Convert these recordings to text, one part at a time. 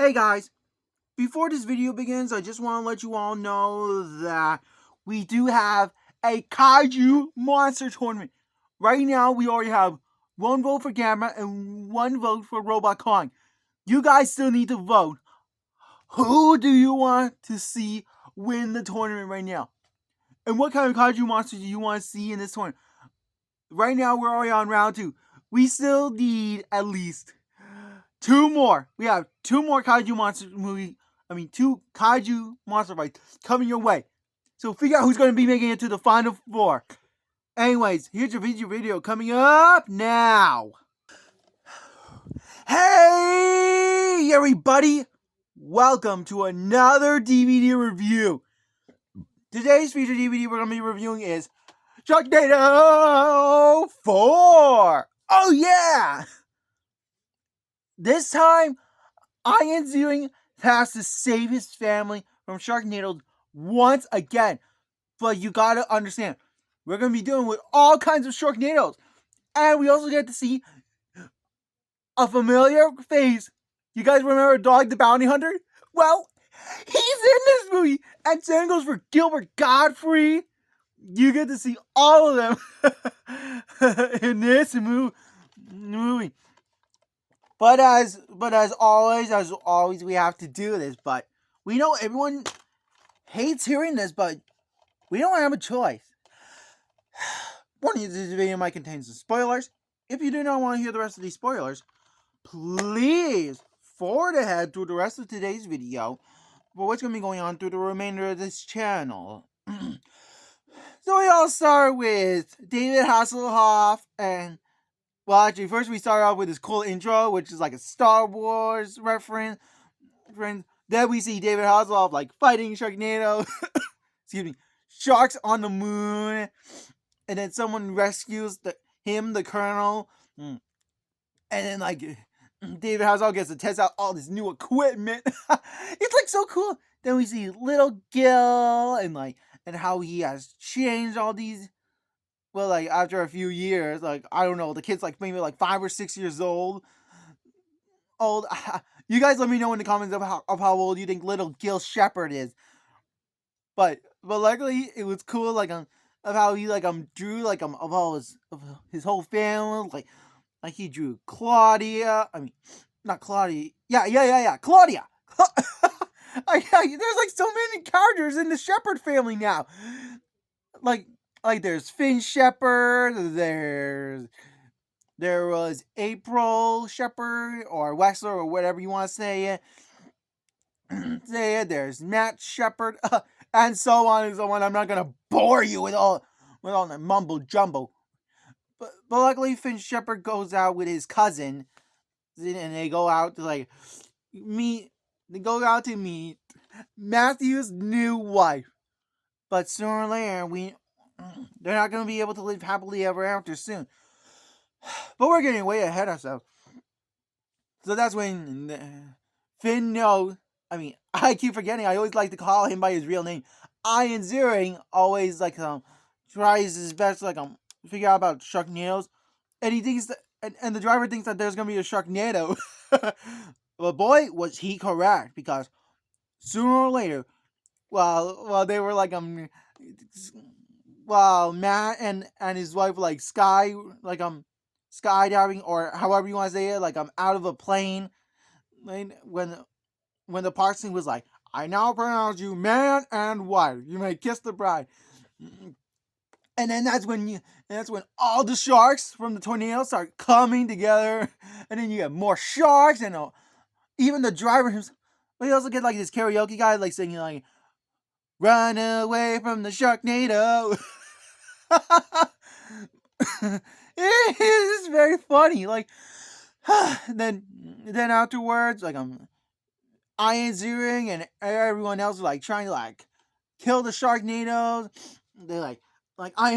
Hey guys, before this video begins, I just want to let you all know that we do have a Kaiju Monster Tournament. Right now, we already have one vote for Gamma and one vote for Robot Kong. You guys still need to vote. Who do you want to see win the tournament right now? And what kind of Kaiju monster do you want to see in this tournament? Right now, we're already on round 2. We still need at least 2 more. We have 2 more Kaiju monster two Kaiju monster fights coming your way. So figure out who's going to be making it to the final 4. Anyways, here's your video coming up now. Hey everybody! Welcome to another DVD review. Today's featured DVD we're going to be reviewing is Sharknado 4! Oh yeah! This time, Ian Ziering has to save his family from Sharknado once again. But you gotta understand, we're gonna be dealing with all kinds of Sharknados. And we also get to see a familiar face. You guys remember Dog the Bounty Hunter? Well, he's in this movie. And same goes for Gilbert Godfrey. You get to see all of them in this movie. But as always, we have to do this. But we know everyone hates hearing this, but we don't have a choice. Warning: this video might contain some spoilers. If you do not want to hear the rest of these spoilers, please forward ahead through the rest of today's video for what's going to be going on through the remainder of this channel. So we all start with David Hasselhoff and... Well, actually, first we start off with this cool intro, which is like a Star Wars reference. Then we see David Hasselhoff like fighting Sharknado. Excuse me, sharks on the moon, and then someone rescues the Colonel, and then like David Hasselhoff gets to test out all this new equipment. It's like so cool. Then we see little Gil and how he has changed all these. Well, like, after a few years, like, I don't know, the kid's, like, maybe, like, 5 or 6 years old. You guys let me know in the comments of how old you think little Gil Shepard is. But luckily, it was cool, like, of how he, like, drew, like, of all his whole family. Like, he drew Claudia. I mean, not Claudia. Yeah, Claudia! There's, like, so many characters in the Shepard family now. Like there's Finn Shepard, there was April Shepard, or Wexler, or whatever you want to say it. There's Matt Shepard, and so on and so on. I'm not gonna bore you with all the mumbo jumbo. But luckily Finn Shepard goes out with his cousin, and they go out to meet Matthew's new wife. But sooner or later, they're not going to be able to live happily ever after soon. But we're getting way ahead of ourselves. So that's when Finn knows. I mean, I keep forgetting. I always like to call him by his real name. Ian Ziering always tries his best to figure out about Sharknados, and he thinks that, and the driver thinks that there's going to be a Sharknado. But boy, was he correct, because sooner or later, while they were while Matt and his wife skydiving, or however you want to say it, out of a plane, when the parsing was like, I now pronounce you man and wife, you may kiss the bride. And then that's when all the sharks from the tornado start coming together, and then you get more sharks, and even the driver himself. But you also get this karaoke guy singing run away from the Sharknado. It's very funny. Then afterwards, Ian Ziering and everyone else are trying to kill the Sharknados. They Ian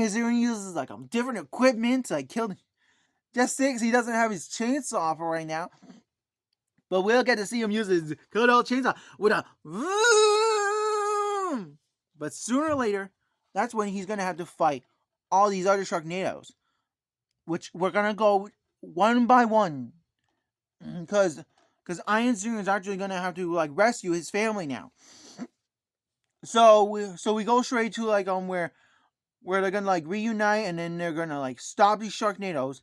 Ziering uses different equipment to kill. Just because he doesn't have his chainsaw for right now. But we'll get to see him use his good old chainsaw with a vroom. But sooner or later, that's when he's gonna have to fight all these other Sharknados, which we're gonna go one by one, because because Ian Ziering is actually gonna have to like rescue his family now. So we go straight to like where they're gonna like reunite, and then they're gonna like stop these Sharknados.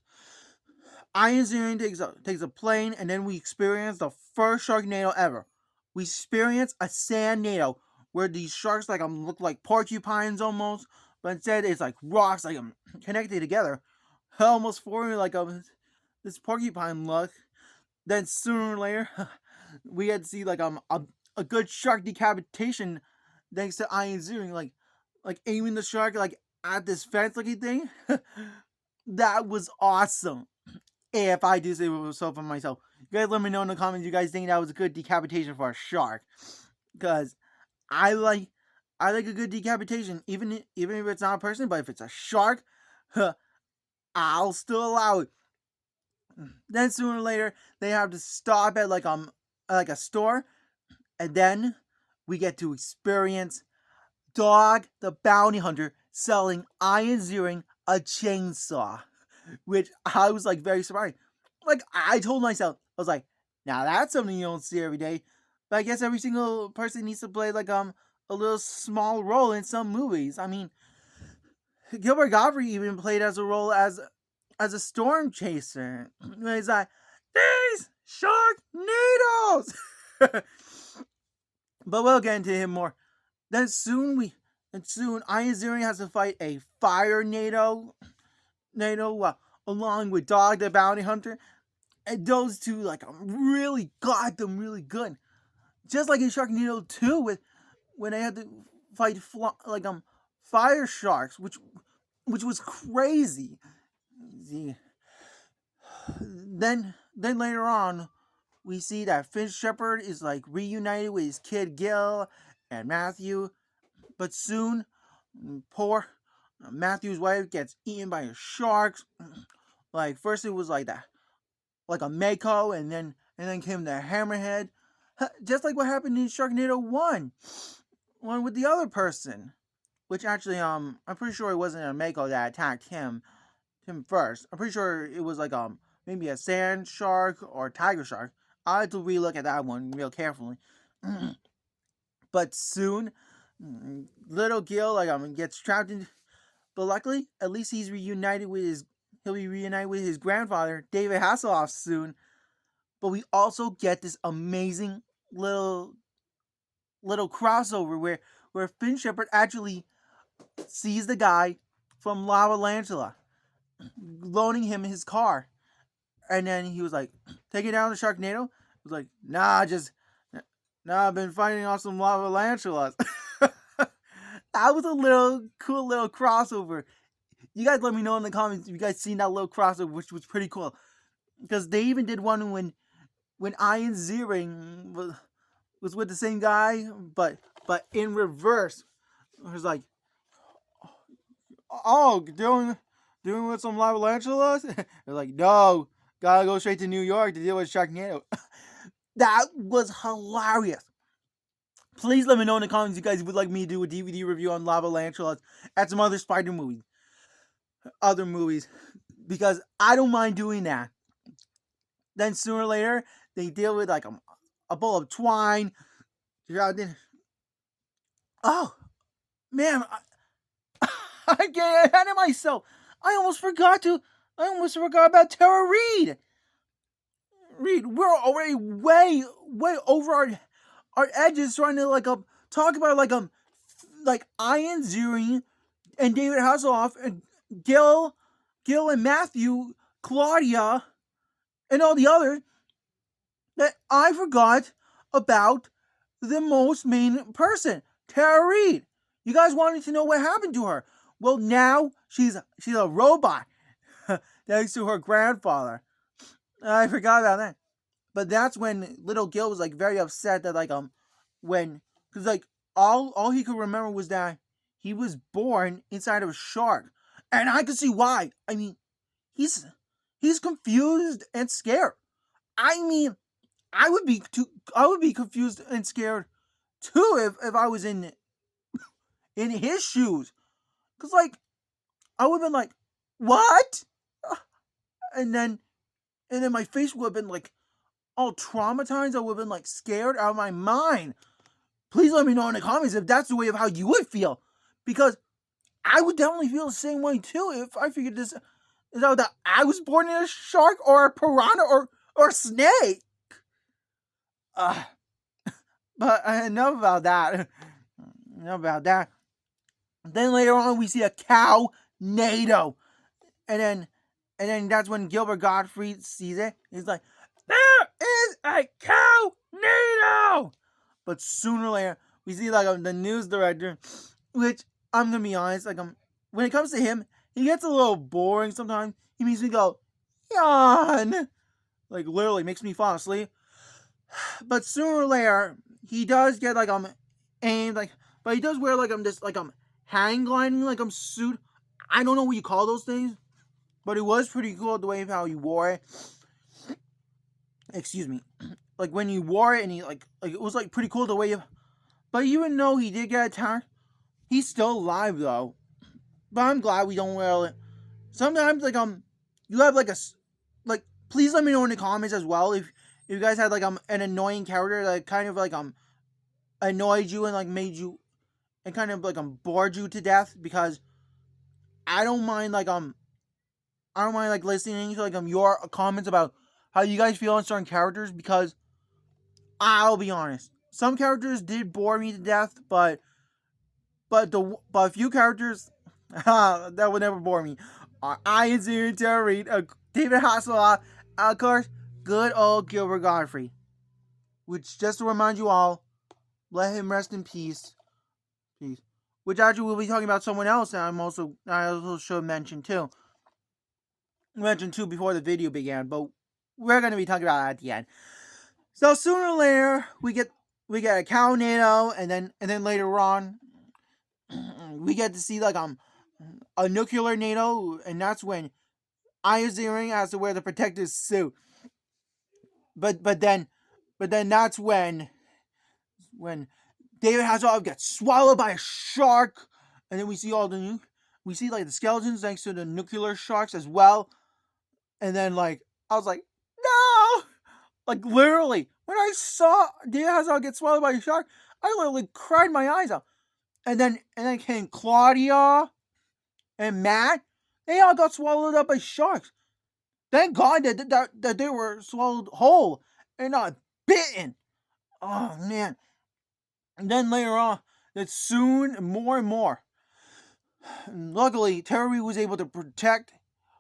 Ian Ziering takes a plane, and then we experience the first Sharknado ever. We experience a Sandnado where these sharks like look like porcupines almost, but instead it's like rocks like connected together, almost forming like this porcupine look. Then sooner or later, we had to see like a good shark decapitation thanks to Ian Ziering like aiming the shark like at this fence looking thing. That was awesome. If I do say so for myself, you guys let me know in the comments. You guys think that was a good decapitation for a shark? Because I like a good decapitation, even if it's not a person, but if it's a shark, I'll still allow it. Then sooner or later they have to stop at like a store, and then we get to experience Dog the Bounty Hunter selling Ian Ziering a chainsaw, which I was like very surprised. Like I told myself, I was like, now that's something you don't see every day. But I guess every single person needs to play like a little small role in some movies. I mean, Gilbert Gottfried even played as a role as a storm chaser. He's like, these Sharknados. But we'll get into him more. Then soon Ian Ziering has to fight a fire NATO along with Dog the Bounty Hunter. And those two like really got them really good. Just like in Sharknado 2 with when they had to fight fire sharks, which was crazy. Then later on, we see that Finn Shepard is like reunited with his kid Gil and Matthew, but soon, poor Matthew's wife gets eaten by a shark. Like first it was like that, like a Mako, and then came the Hammerhead, just like what happened in Sharknado 1 with the other person. Which actually, I'm pretty sure it wasn't a Mako that attacked him first. I'm pretty sure it was like maybe a sand shark or tiger shark. I have to relook at that one real carefully. But soon, little Gil gets trapped in. But luckily, at least he'll be reunited with his grandfather, David Hasselhoff, soon. But we also get this amazing little crossover where Finn Shepard actually sees the guy from Lava Lantula loaning him his car, and then he was like, "Take it down to Sharknado." He was like, "Nah, I've been fighting off some Lava Lantulas." That was a cool little crossover. You guys let me know in the comments if you guys seen that little crossover, which was pretty cool. Because they even did one when Ian Ziering was with the same guy, but in reverse. It was like, oh, doing with some Lava Lantulas? They're like, no, gotta go straight to New York to deal with Sharknado. That was hilarious. Please let me know in the comments if you guys would like me to do a DVD review on Lava Lantulas and some other other movies, because I don't mind doing that. Then sooner or later, they deal with like a bowl of twine. Oh, man, I get ahead of myself. I almost forgot about Tara Reid. We're already way over our edges trying to talk about like Ian Ziering and David Hasselhoff and Gil and Matthew, Claudia, and all the others, that I forgot about the most main person, Tara Reid. You guys wanted to know what happened to her. Well, now she's a robot thanks to her grandfather. I forgot about that. But that's when little Gil was like very upset that because all he could remember was that he was born inside of a shark, and I could see why. I mean, he's confused and scared. I mean, I would be confused and scared too if I was in his shoes, because I would have been like, what? And then my face would have been like all traumatized. I would have been like scared out of my mind. Please let me know in the comments if that's the way of how you would feel, because I would definitely feel the same way too if I figured this out, that I was born in a shark or a piranha or a snake. But enough about that. Enough about that. Then later on, we see a cow-nado, and then that's when Gilbert Gottfried sees it. He's like, "There is a cow-nado!" But sooner or later, we see like the news director, which I'm gonna be honest, like when it comes to him, he gets a little boring sometimes. He makes me go, yawn, like literally makes me fall asleep. But sooner or later, he does get like aimed, like, but he does wear like this like hang gliding like suit. I don't know what you call those things, but it was pretty cool the way of how he wore it. Excuse me, like when he wore it and he like it was like pretty cool the way of. But even though he did get attacked, he's still alive though. But I'm glad we don't wear it. Sometimes like you have like like please let me know in the comments as well if you guys had like an annoying character that kind of like annoyed you and like made you and kind of like bored you to death, because I don't mind like listening to like your comments about how you guys feel on certain characters, because I'll be honest, some characters did bore me to death, but a few characters that would never bore me are Ian Ziering, Tara Reid, David Hasselhoff, of course, good old Gilbert Gottfried. Which, just to remind you all, let him rest in peace. Peace. Which actually we'll be talking about someone else that I also should mention too. Mentioned too before the video began, but we're gonna be talking about it at the end. So sooner or later we get a cow-nado, and then later on we get to see like a nuclear NATO, and that's when Ian Ziering has to wear the protective suit. But then that's when David Hasselhoff gets swallowed by a shark, and then we see like the skeletons next to the nuclear sharks as well. And then like I was like, no, like literally when I saw David Hasselhoff get swallowed by a shark, I literally cried my eyes out. And then came Claudia and Matt. They all got swallowed up by sharks. Thank God that they were swallowed whole and not bitten. Oh man. And then later on, that soon more and more. Luckily, Terry was able to protect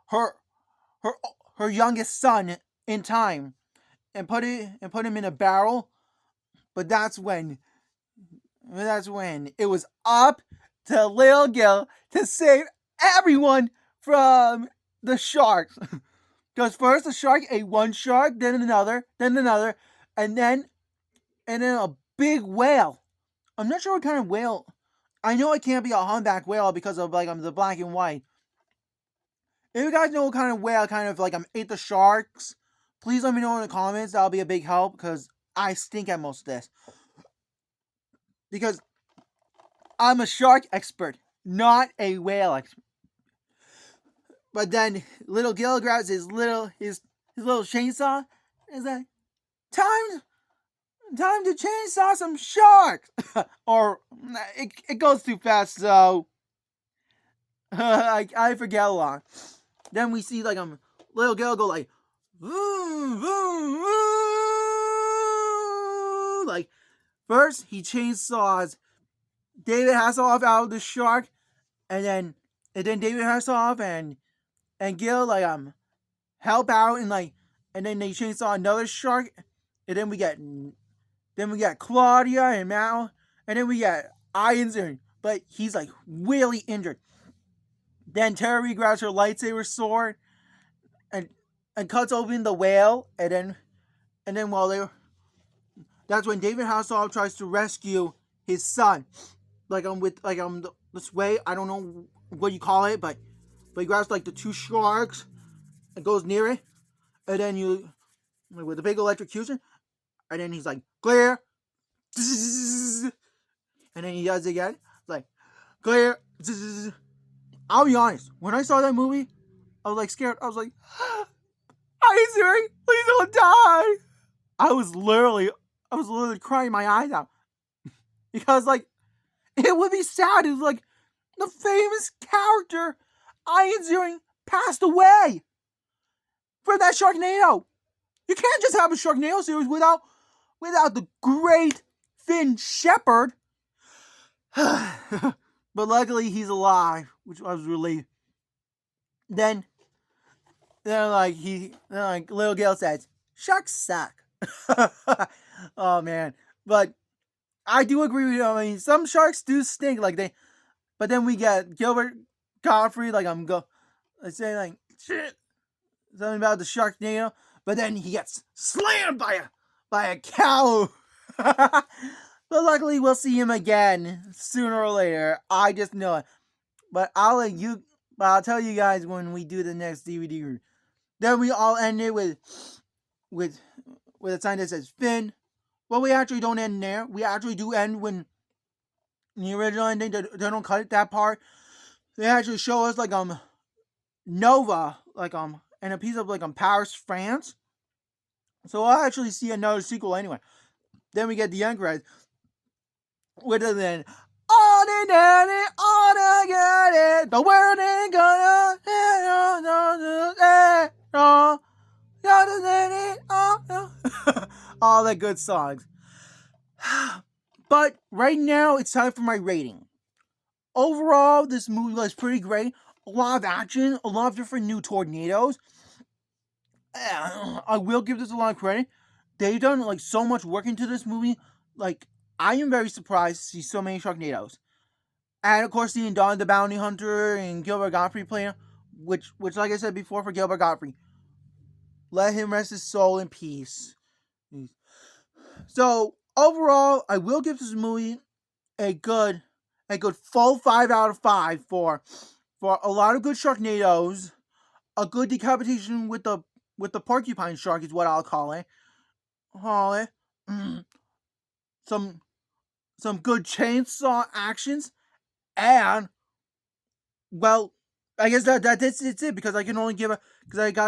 her youngest son in time and put him in a barrel. But that's when it was up to Lil Gil to save everyone from the sharks. Because first the shark ate one shark, then another, and then a big whale. I'm not sure what kind of whale. I know it can't be a humpback whale because of like the black and white. If you guys know what kind of whale kind of like ate the sharks, please let me know in the comments. That'll be a big help, because I stink at most of this. Because I'm a shark expert, not a whale expert. But then little Gil grabs his little chainsaw and is like, time to chainsaw some sharks. Or it goes too fast, so I forget a lot. Then we see like little Gil go like, vroom, vroom, vroom. Like first he chainsaws David Hasselhoff out of the shark, and then David Hasselhoff and Gil like help out and then they chainsaw another shark, and then we get Claudia and Mal, and then we get Ian Ziering, but he's like really injured. Then Terry grabs her lightsaber sword and cuts open the whale, and then while that's when David Hasselhoff tries to rescue his son, this way, I don't know what you call it, but he grabs like the two sharks and goes near it, and then with the big electrocution, and then he's like, clear, and then he does it again, like, clear. I'll be honest, when I saw that movie, I was like scared. I was like, Ian Ziering, please don't die. I was literally crying my eyes out because like it would be sad if like the famous character Ian Ziering passed away from that Sharknado. You can't just have a Sharknado series without the great Finn Shepard. But luckily he's alive, which I was relieved. Then like little Gail says, sharks suck. Oh man. But I do agree with you. I mean, some sharks do stink, but then we get Gilbert Gottfried, like I say like shit, something about the Sharknado, but then he gets slammed by a cow. But luckily we'll see him again sooner or later. I just know it. But I'll tell you guys when we do the next DVD review. Then we all end it with a sign that says Finn. Well, we actually don't end there. We actually do end when the original ending. They don't cut it that part. They actually show us like Nova, like and a piece of like Paris, France. So I'll actually see another sequel anyway. Then we get the end credits with the then ordinary, the world ain't gonna all the good songs. But right now it's time for my rating. Overall, this movie was pretty great. A lot of action, a lot of different new tornadoes. I will give this a lot of credit. They've done like so much work into this movie. Like, I am very surprised to see so many Sharknados. And of course, seeing Don the Bounty Hunter and Gilbert Gottfried playing, which like I said before, for Gilbert Gottfried, let him rest his soul in peace. So overall, I will give this movie a good full 5 out of 5 for a lot of good Sharknados, a good decapitation with the porcupine shark is what I'll call it. Some good chainsaw actions, and well, I guess that's it because I gotta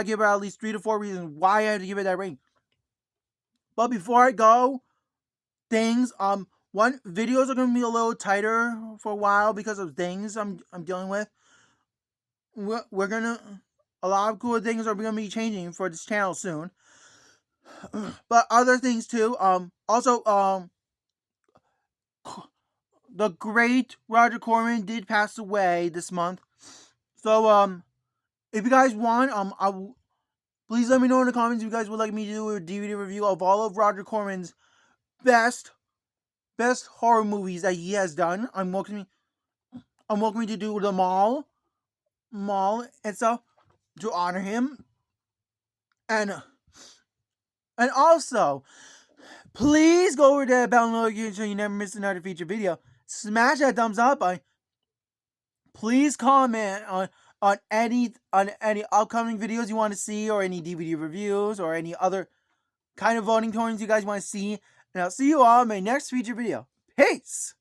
give her at least 3 to 4 reasons why I had to give it that rating. But before I go, videos are gonna be a little tighter for a while because of things I'm dealing with. We're gonna a lot of cool things are gonna be changing for this channel soon. But other things too. Also, the great Roger Corman did pass away this month. So, if you guys want, please let me know in the comments if you guys would like me to do a DVD review of all of Roger Corman's best horror movies that he has done. I'm welcoming to do them all and stuff to honor him. And also, please go over to that bell notification so you never miss another feature video. Smash that thumbs up button. Please comment on any upcoming videos you want to see, or any DVD reviews, or any other kind of voting tones you guys want to see. And I'll see you all in my next feature video. Peace!